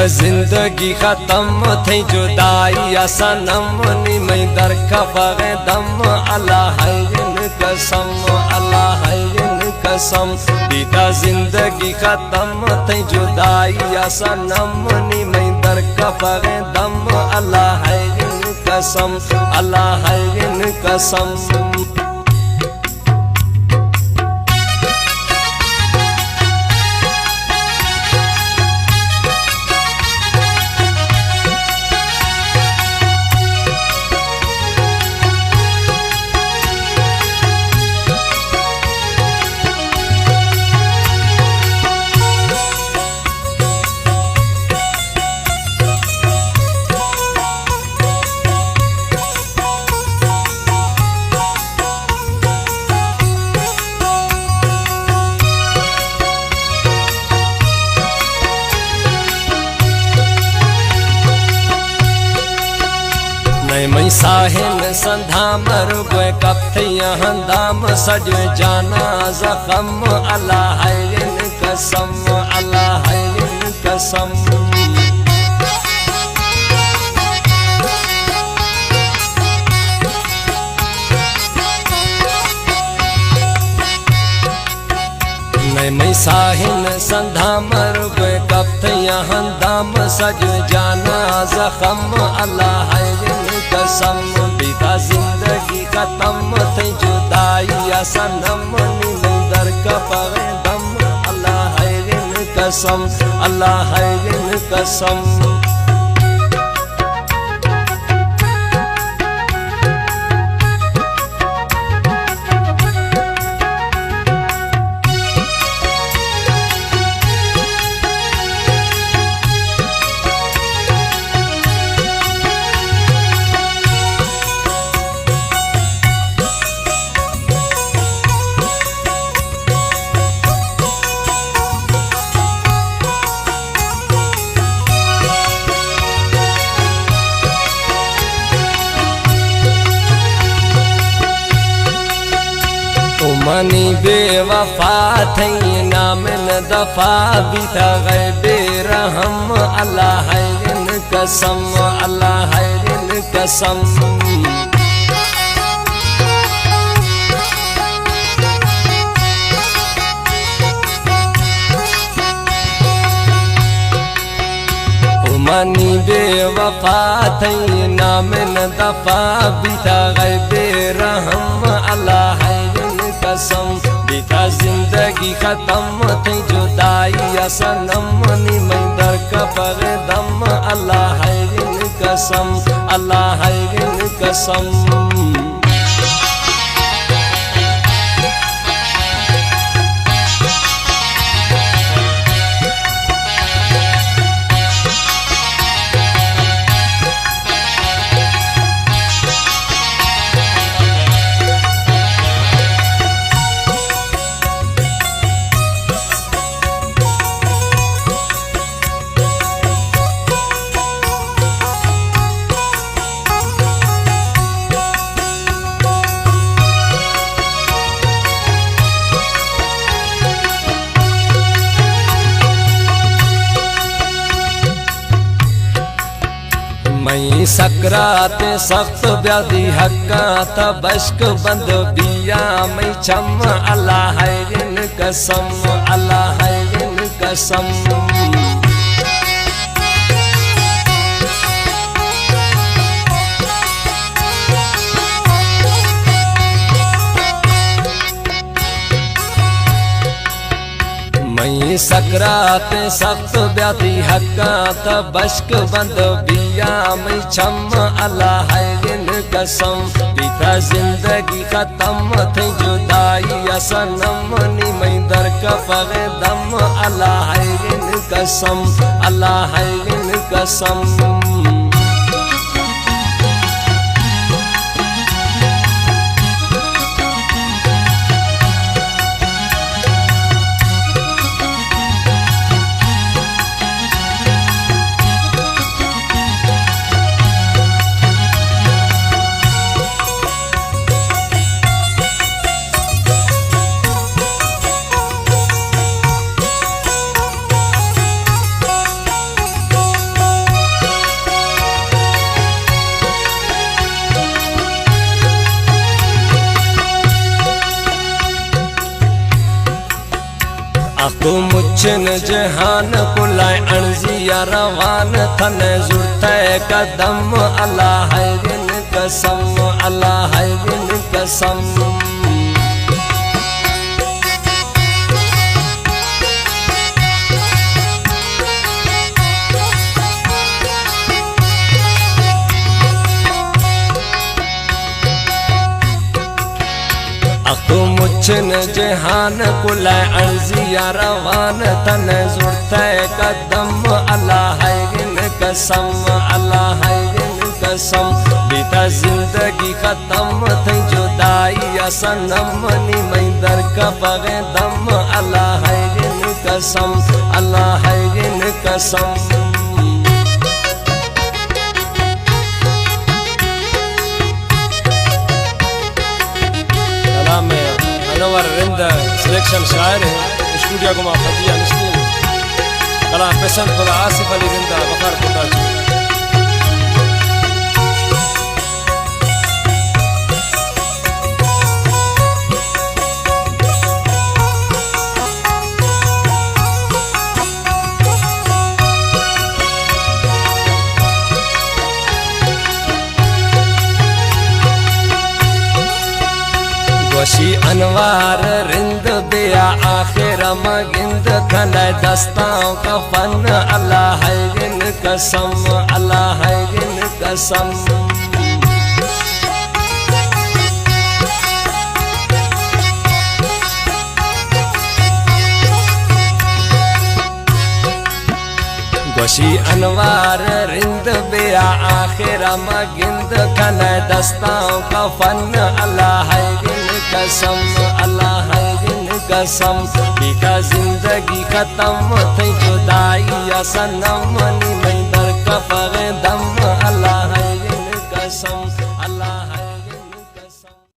जिंदगी खत्म थी जुदाई सनम नी मैं दर खफे दम अल्लाह है कसम अल्लाह है कसम दीदा जिंदगी खत्म थी जुदाई सनम नी मैं दर खफे दम अल्लाह है कसम अल्लाह है कसम। मैं साहिल संधा मरुग कफ्तिया हंदाम सज जाना जखम अल्लाह है कसम अल्लाह है कसम। मैं साहिल संधा मरुग कफ्तिया हंदाम सज जाना जखम अल्लाह है कसम बीता जिंदगी खत्म थी जुदाई सनम नी मैं दर खफे दम अल्लाह है कसम अल्लाह है कसम। मनी बेवफा थई नामिन दफा भी गए बेरहम अल्लाह है कसम अल्लाह है कसम। मनी बेवफा थई नामिन दफा भी गए बेरहम अल्लाह है कसम बीता जिंदगी खत्म थी जुदाई सनम नी मैं दर खफे दम अल्लाह है कसम अल्लाह है कसम। मैं सकरात सख्त व्याधि हक्का तबश्क बंद बिया मैं छम अल्लाह है कसम अल्लाह है कसम। मैं सकरात सख्त व्याधि हक्का तबश्क बंद बिया मैं छम अल्लाह है कसम बीता जिंदगी खत्म थी जुदाई सनम नी मैं दर खफे दम अल्लाह है कसम अल्लाह है कसम। अखो मुच्छन जहान कुलाय अणजिया रवान थन जुरते कदम अल्लाह हैरिन कसम अल्लाह हैरिन कसम अखो मुच्छन जहान कुलाय अर्जिया रवान तन जुरते कदम अल्लाह हैरिन कसम अल्लाह हैरिन कसम बीता जिंदगी खत्म थी जुदाई सनम नी मैं दर का पगे दम अल्लाह हैरिन कसम अल्लाह हैरिन कसम अनवर रिंद सिलेक्शन शायर है स्टूडियो को माफिया निस्तीन कला पसंद खुदा आसिफ अली रिंदा बफर खुदा वशी अनवार रिंद बिया आखिर मगिंद खले दस्ताओं का फन अल्लाह हैरिन कसम अल्लाह हैरिन कसम वशी अनवार रिंद बिया आखिर मगिंद खले दस्ताओं का फन अल्लाह हैरिन कसम अल्लाह हैरिन कसम बीता जिंदगी खत्म थी जुदाई सनम नी